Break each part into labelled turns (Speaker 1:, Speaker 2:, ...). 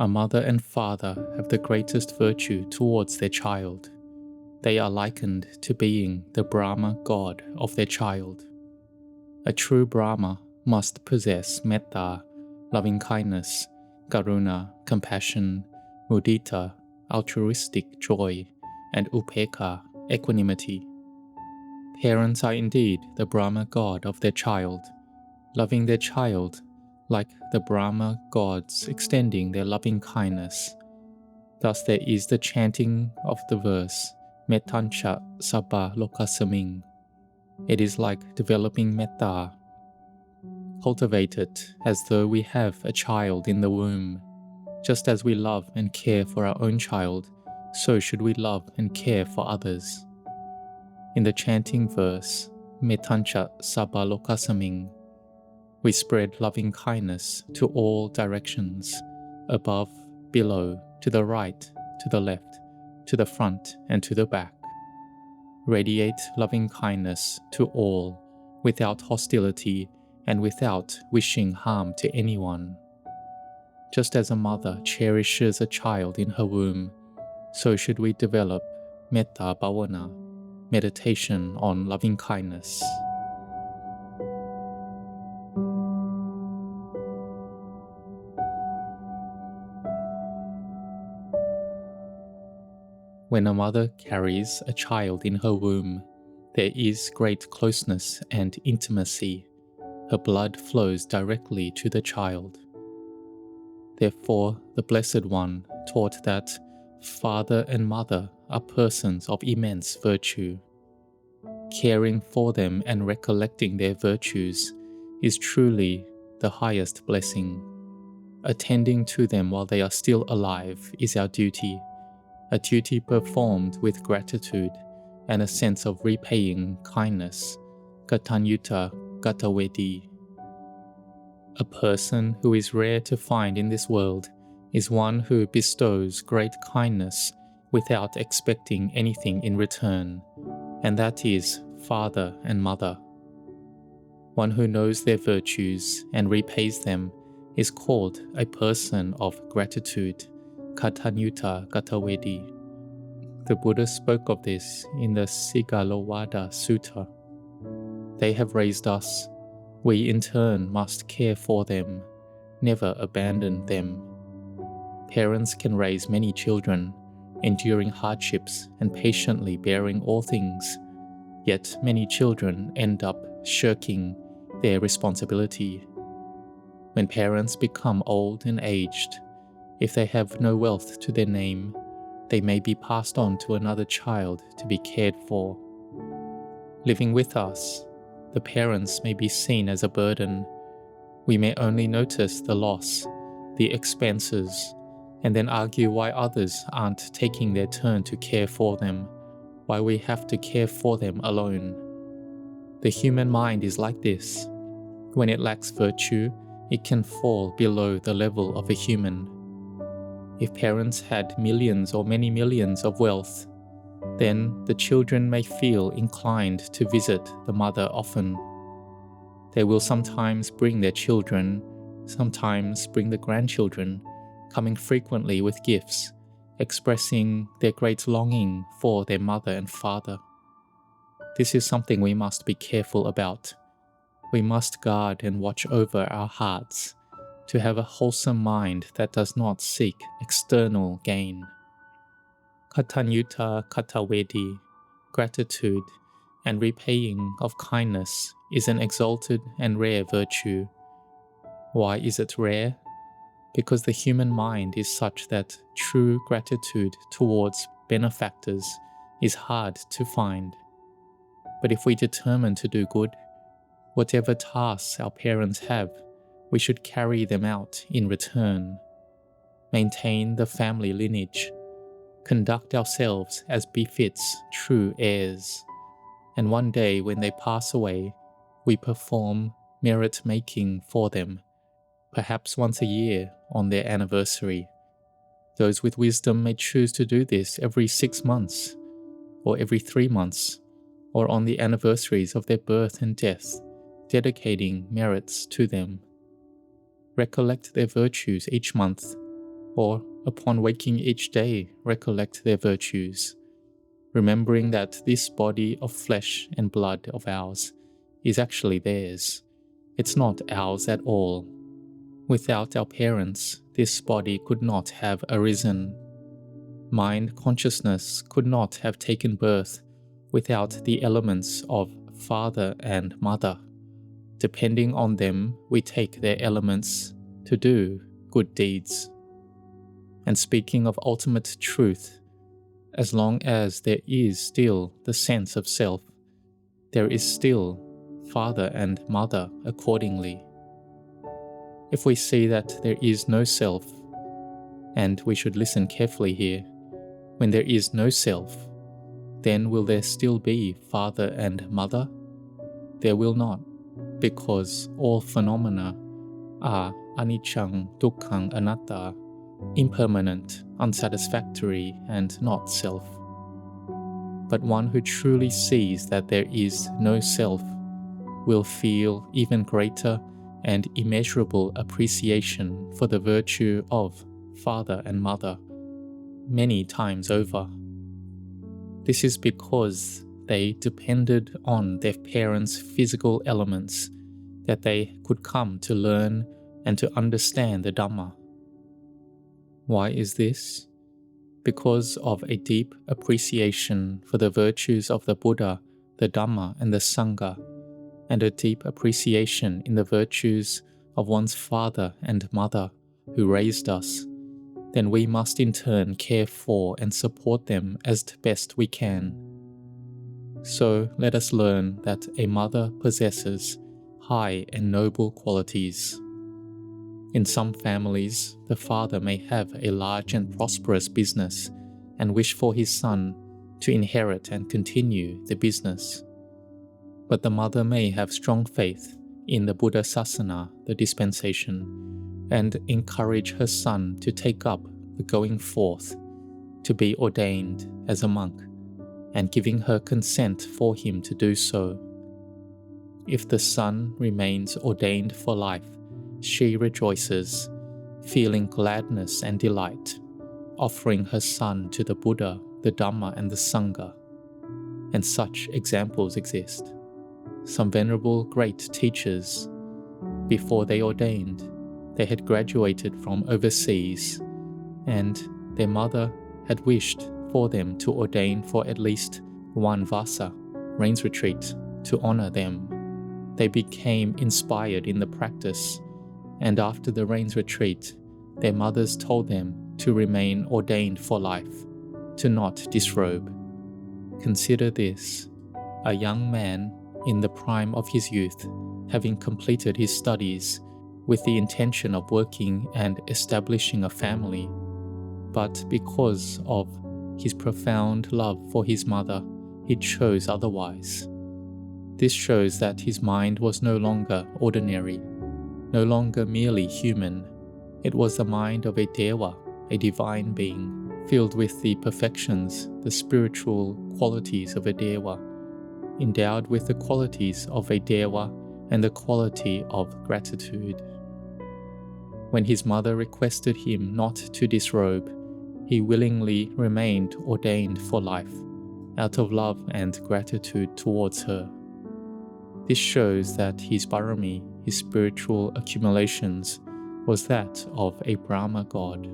Speaker 1: A mother and father have the greatest virtue towards their child. They are likened to being the Brahma god of their child. A true Brahma must possess metta, loving-kindness, karuna, compassion, mudita, altruistic joy, and upekkha, equanimity. Parents are indeed the Brahma god of their child, loving their child like the Brahma gods extending their loving-kindness. Thus there is the chanting of the verse, Mettancha sabba lokasaming. It is like developing metta. Cultivate it as though we have a child in the womb. Just as we love and care for our own child, so should we love and care for others. In the chanting verse, Mettancha sabba lokasaming, we spread loving kindness to all directions, above, below, to the right, to the left, to the front, and to the back. Radiate loving kindness to all, without hostility and without wishing harm to anyone. Just as a mother cherishes a child in her womb, so should we develop metta bhavana, meditation on loving kindness. When a mother carries a child in her womb, there is great closeness and intimacy. Her blood flows directly to the child. Therefore, the Blessed One taught that father and mother are persons of immense virtue. Caring for them and recollecting their virtues is truly the highest blessing. Attending to them while they are still alive is our duty, a duty performed with gratitude and a sense of repaying kindness, katanyuta gatawedi. A person who is rare to find in this world is one who bestows great kindness without expecting anything in return, and that is father and mother. One who knows their virtues and repays them is called a person of gratitude, katanyuta gatawedi. The Buddha spoke of this in the Sigalovada Sutta. They have raised us. We in turn must care for them, never abandon them. Parents can raise many children, enduring hardships and patiently bearing all things, yet many children end up shirking their responsibility. When parents become old and aged, if they have no wealth to their name, they may be passed on to another child to be cared for. Living with us, the parents may be seen as a burden. We may only notice the loss, the expenses, and then argue why others aren't taking their turn to care for them, why we have to care for them alone. The human mind is like this. When it lacks virtue, it can fall below the level of a human. If parents had millions or many millions of wealth, then the children may feel inclined to visit the mother often. They will sometimes bring their children, sometimes bring the grandchildren, coming frequently with gifts, expressing their great longing for their mother and father. This is something we must be careful about. We must guard and watch over our hearts, to have a wholesome mind that does not seek external gain. Katanyuta katawedi, gratitude and repaying of kindness is an exalted and rare virtue. Why is it rare? Because the human mind is such that true gratitude towards benefactors is hard to find. But if we determine to do good, whatever tasks our parents have, we should carry them out in return. Maintain the family lineage. Conduct ourselves as befits true heirs. And one day when they pass away, we perform merit-making for them, perhaps once a year on their anniversary. Those with wisdom may choose to do this every 6 months, or every 3 months, or on the anniversaries of their birth and death, dedicating merits to them. Recollect their virtues each month, or upon waking each day recollect their virtues, remembering that this body of flesh and blood of ours is actually theirs. It's not ours at all. Without our parents, this body could not have arisen. Mind consciousness could not have taken birth without the elements of father and mother. Depending on them, we take their elements to do good deeds. And speaking of ultimate truth, as long as there is still the sense of self, there is still father and mother accordingly. If we see that there is no self, and we should listen carefully here, when there is no self, then will there still be father and mother? There will not, because all phenomena are anicca, dukkha, anatta, impermanent, unsatisfactory, and not self. But one who truly sees that there is no self will feel even greater and immeasurable appreciation for the virtue of father and mother many times over. This is because they depended on their parents' physical elements that they could come to learn and to understand the Dhamma. Why is this? Because of a deep appreciation for the virtues of the Buddha, the Dhamma, and the Sangha, and a deep appreciation in the virtues of one's father and mother who raised us, then we must in turn care for and support them as best we can. So let us learn that a mother possesses high and noble qualities. In some families, the father may have a large and prosperous business and wish for his son to inherit and continue the business. But the mother may have strong faith in the Buddha Sasana, the dispensation, and encourage her son to take up the going forth, to be ordained as a monk, and giving her consent for him to do so. If the son remains ordained for life, she rejoices, feeling gladness and delight, offering her son to the Buddha, the Dhamma, and the Sangha. And such examples exist. Some venerable great teachers, before they ordained, they had graduated from overseas, and their mother had wished for them to ordain for at least one vasa, rains retreat, to honor them. They became inspired in the practice, and after the rains retreat, their mothers told them to remain ordained for life, to not disrobe. Consider this: a young man in the prime of his youth, having completed his studies with the intention of working and establishing a family, but because of his profound love for his mother, he chose otherwise. This shows that his mind was no longer ordinary, no longer merely human. It was the mind of a Deva, a divine being, filled with the perfections, the spiritual qualities of a Deva, endowed with the qualities of a Deva and the quality of gratitude. When his mother requested him not to disrobe, he willingly remained ordained for life, out of love and gratitude towards her. This shows that his Barami, his spiritual accumulations, was that of a Brahma god.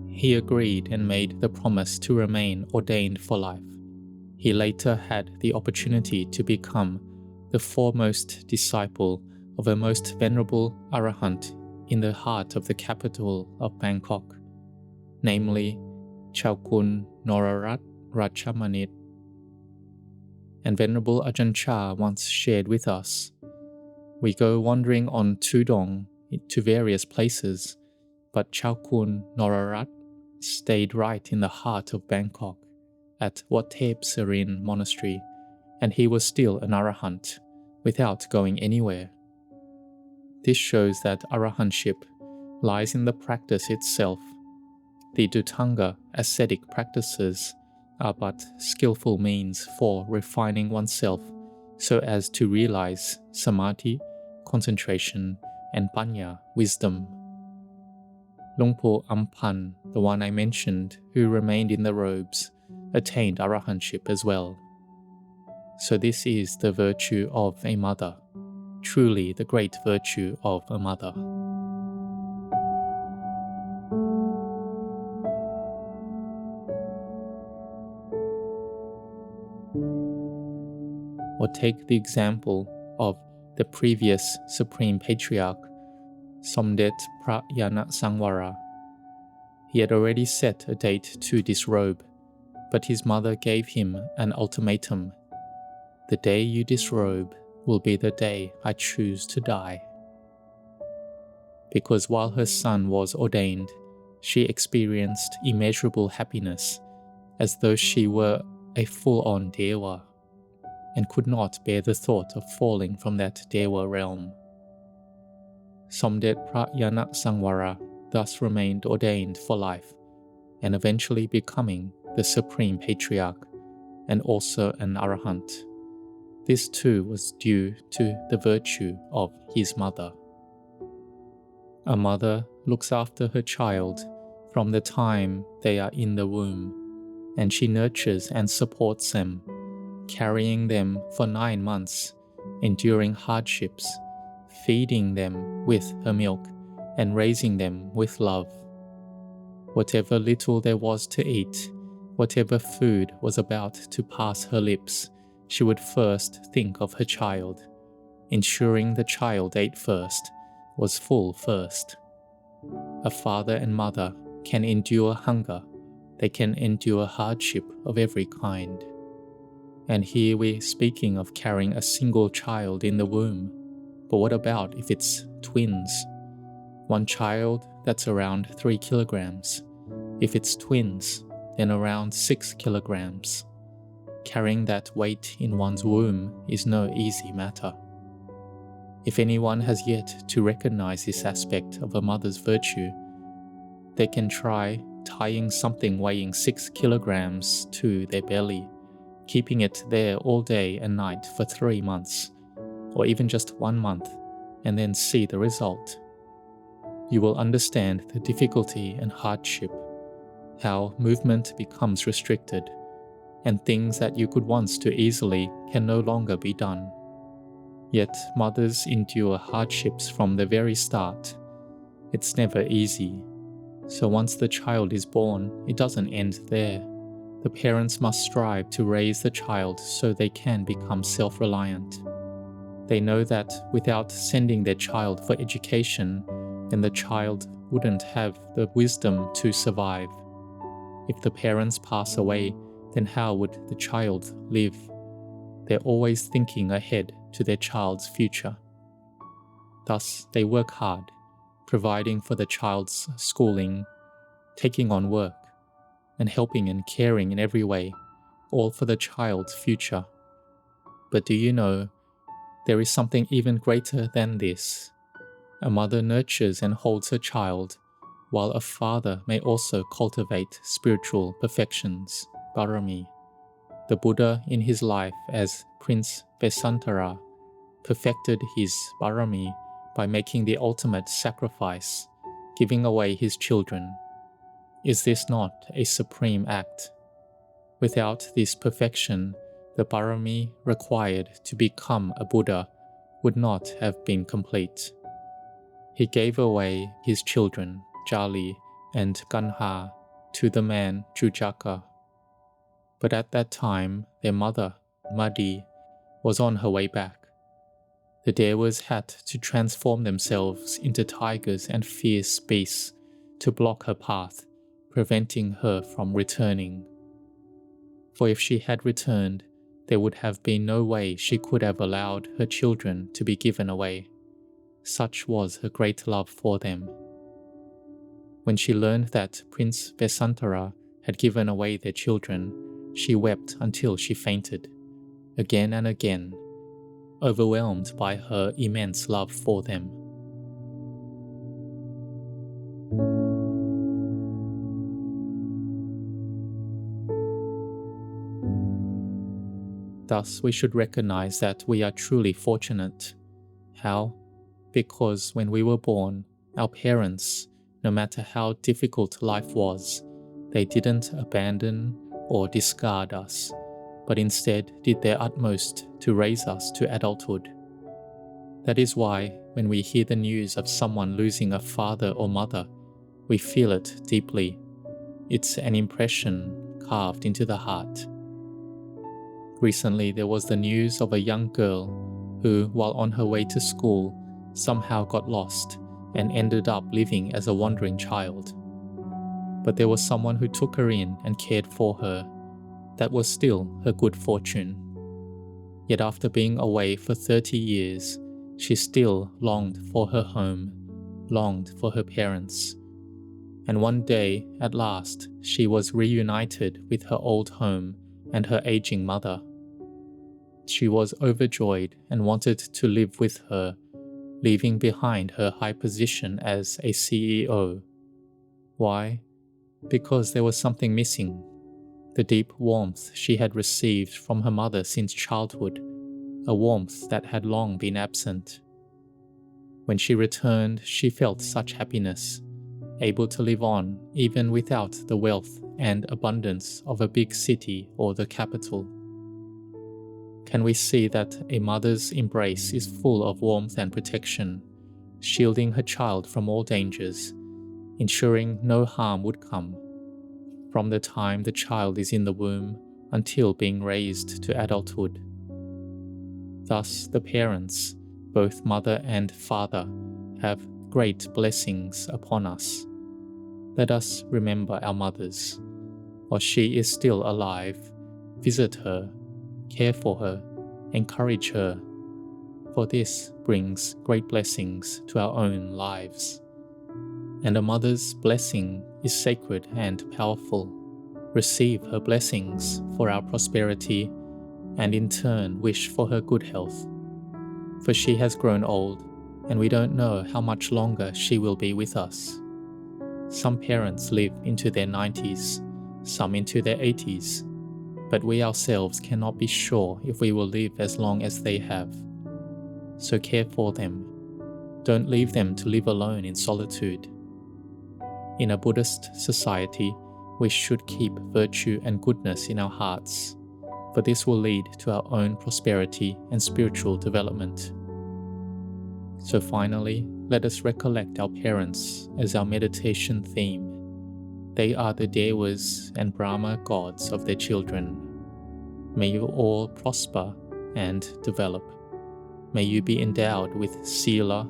Speaker 1: He agreed and made the promise to remain ordained for life. He later had the opportunity to become the foremost disciple of a most venerable Arahant in the heart of the capital of Bangkok, namely Chaukun Norarat Ratchamanit. And Venerable Ajahn Chah once shared with us, "We go wandering on Tudong to various places, but Chaukun Norarat stayed right in the heart of Bangkok at Wat Marp Jan Monastery, and he was still an Arahant without going anywhere." This shows that Arahantship lies in the practice itself. The Dhutanga ascetic practices are but skillful means for refining oneself so as to realize samadhi, concentration, and panya, wisdom. Luang Por Ampan, the one I mentioned, who remained in the robes, attained arahantship as well. So this is the virtue of a mother, truly the great virtue of a mother. Or take the example of the previous Supreme Patriarch, Somdet Prayana Sangwara. He had already set a date to disrobe, but his mother gave him an ultimatum. The day you disrobe will be the day I choose to die. Because while her son was ordained, she experienced immeasurable happiness, as though she were a full-on Dewa, and could not bear the thought of falling from that Dewa realm. Somdet Prayana Sangwara thus remained ordained for life, and eventually becoming the Supreme Patriarch, and also an Arahant. This too was due to the virtue of his mother. A mother looks after her child from the time they are in the womb, and she nurtures and supports them, carrying them for 9 months, enduring hardships, feeding them with her milk, and raising them with love. Whatever little there was to eat, whatever food was about to pass her lips, she would first think of her child, ensuring the child ate first, was full first. A father and mother can endure hunger, they can endure hardship of every kind. And here we're speaking of carrying a single child in the womb. But what about if it's twins? One child, that's around 3 kilograms. If it's twins, then around 6 kilograms. Carrying that weight in one's womb is no easy matter. If anyone has yet to recognize this aspect of a mother's virtue, they can try tying something weighing 6 kilograms to their belly, keeping it there all day and night for 3 months, or even just 1 month, and then see the result. You will understand the difficulty and hardship, how movement becomes restricted, and things that you could once do easily can no longer be done. Yet mothers endure hardships from the very start. It's never easy. So once the child is born, it doesn't end there. The parents must strive to raise the child so they can become self-reliant. They know that without sending their child for education, then the child wouldn't have the wisdom to survive. If the parents pass away, then how would the child live? They're always thinking ahead to their child's future. Thus, they work hard, providing for the child's schooling, taking on work, and helping and caring in every way, all for the child's future. But do you know, there is something even greater than this. A mother nurtures and holds her child, while a father may also cultivate spiritual perfections, Barami. The Buddha in his life as Prince Vesantara perfected his Barami by making the ultimate sacrifice, giving away his children. Is this not a supreme act? Without this perfection, the Barami required to become a Buddha would not have been complete. He gave away his children, Jali and Ganha, to the man Jujaka. But at that time, their mother, Madi, was on her way back. The Dewas had to transform themselves into tigers and fierce beasts to block her path, preventing her from returning. For if she had returned, there would have been no way she could have allowed her children to be given away. Such was her great love for them. When she learned that Prince Vesantara had given away their children, she wept until she fainted, again and again, overwhelmed by her immense love for them. Thus, we should recognize that we are truly fortunate. How? Because when we were born, our parents, no matter how difficult life was, they didn't abandon or discard us, but instead did their utmost to raise us to adulthood. That is why, when we hear the news of someone losing a father or mother, we feel it deeply. It's an impression carved into the heart. Recently, there was the news of a young girl who, while on her way to school, somehow got lost and ended up living as a wandering child. But there was someone who took her in and cared for her. That was still her good fortune. Yet after being away for 30 years, she still longed for her home, longed for her parents. And one day, at last, she was reunited with her old home and her aging mother. She was overjoyed and wanted to live with her, leaving behind her high position as a CEO. Why? Because there was something missing. The deep warmth she had received from her mother since childhood, a warmth that had long been absent. When she returned, she felt such happiness, able to live on even without the wealth and abundance of a big city or the capital. Can we see that a mother's embrace is full of warmth and protection, shielding her child from all dangers, ensuring no harm would come, from the time the child is in the womb until being raised to adulthood. Thus, the parents, both mother and father, have great blessings upon us. Let us remember our mothers. While she is still alive, visit her, care for her, encourage her, for this brings great blessings to our own lives. And a mother's blessing is sacred and powerful. Receive her blessings for our prosperity, and in turn wish for her good health. For she has grown old, and we don't know how much longer she will be with us. Some parents live into their 90s, some into their 80s, but we ourselves cannot be sure if we will live as long as they have. So care for them. Don't leave them to live alone in solitude. In a Buddhist society, we should keep virtue and goodness in our hearts, for this will lead to our own prosperity and spiritual development. So finally, let us recollect our parents as our meditation theme. They are the Devas and Brahma gods of their children. May you all prosper and develop. May you be endowed with Sila,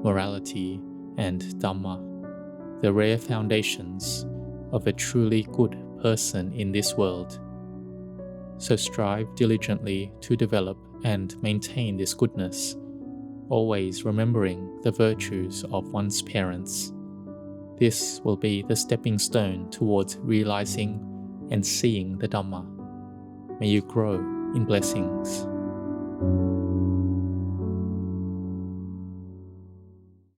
Speaker 1: morality, and Dhamma, the rare foundations of a truly good person in this world. So strive diligently to develop and maintain this goodness, always remembering the virtues of one's parents. This will be the stepping stone towards realizing and seeing the Dhamma. May you grow in blessings.